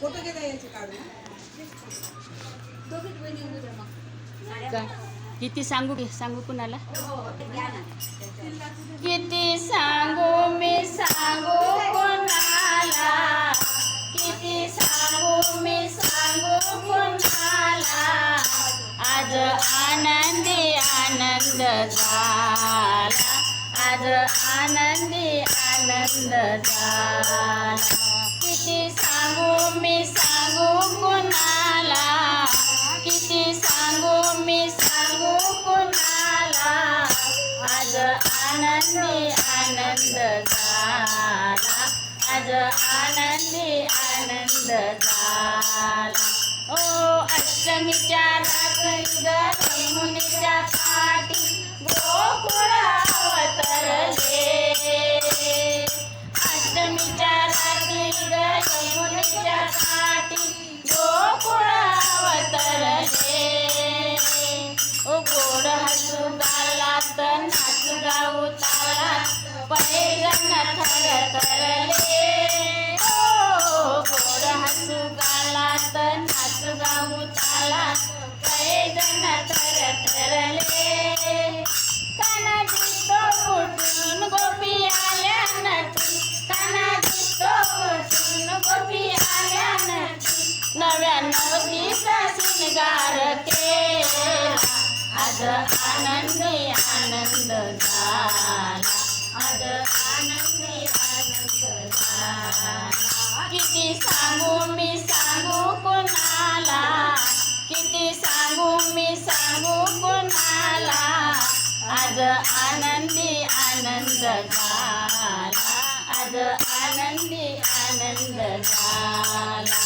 Photo घेता यायचे काढून किती सांगू कुणाला? किती सांगू मी सांगू कुणाला, किती सांगू मी सांगू कुणाला, आज आनंदी आनंद झाला, आज आनंदी आनंद झाला. किती सांगू मी सांगू कुणाला, किती सांगू मी सांगू कुणाला, आज आनंदी आनंद झाला, आज आनंदी आनंद झाला. ओ अष्टमीच्या रात्री यमुनेच्या काठी गोकुळ अवतरले, अष्टमीच्या रात्री यमुनेच्या काठी गोकुळ अवतरले. ओ गोड हसू गालात नाचू गाऊ तालात पैजण थरथरले. ओ गोड हसू गालात नाचू गाऊ तालात पैजण थरथरले. काना दिसतो कुठून गोपी आल्या नटून, काना दिसतो कुठून गोपी आल्या नटून, नव्या नवतीचा शृंगार केला, आज आनंदी आनंद झाला, आज आनंदी आनंद झाला. किती सांगू मी सांगू कुणाला, किती सांगू मी सांगू कुणाला, आज आनंदी आनंद झाला, आज आनंदी आनंद झाला.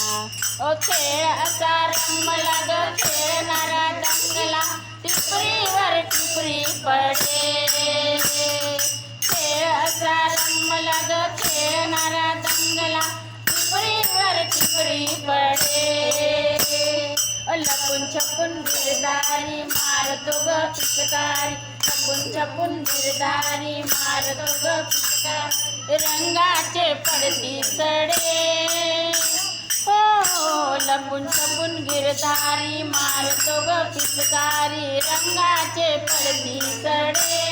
ओ खेळ असा रमला ग खेळणारा दंगला, टिपरीवर टिपरी पडे. खेळ असा रमला ग खेळणारा दंगला, टिपरीवर टिपरी पडे. लपून छपून गिरदारी मारतो ग पिचकारी, लपून छपून गिरदारी मारतो ग पिचकारी, रंगाचे पडती सडे. हो लपून छपून गिरदारी मारतो ग पिचकारी, रंगाचे पडती सडे.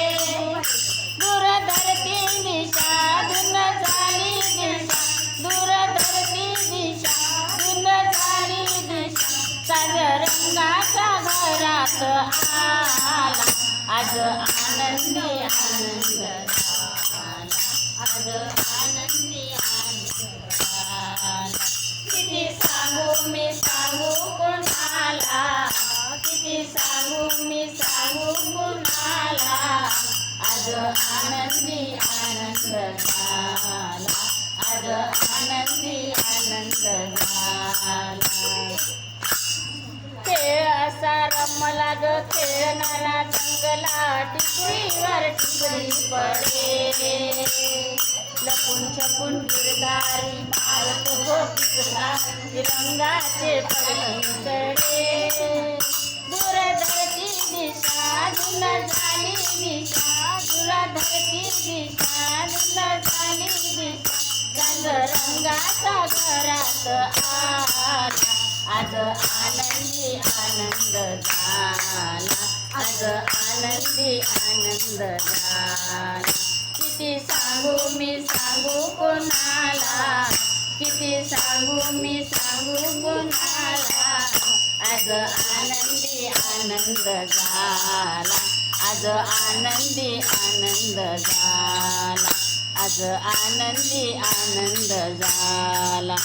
दूर धरती दिशा धुन झाली दिशा, दूर धरती दिशा धुन झाली दिशा, साज रंगाच्या घरात आला, आज आनंदी आनंद झाला, आज आनंदी आनंद झाला. किती सांगू मी सांगू कुणाला, किती सांगू मी सांगू कुणाला, आज आनंदी आनंद झाला, आज आनंदी आनंद झाला. खेळ असा रमला ग खेळणारा दंगला, टिपरीवर टिपरी पडे. लपून छपून गिरदारी मारतो गो पिचकारी, रंगाचे पडती सडे. दूर धरती दिशा धुन झाली दिशा, दूर धरती दिशा धुन झाली दिशा, रंग रंगाचा घरात आला, आज आनंदी आनंद झाला, आज आनंदी आनंद झाला. किती सांगू मी सांगू कोणाला, किती सांगू मी सांगू कोणाला, आज आनंदी आनंद झाला, आज आनंदी आनंद झाला, आज आनंदी आनंद झाला.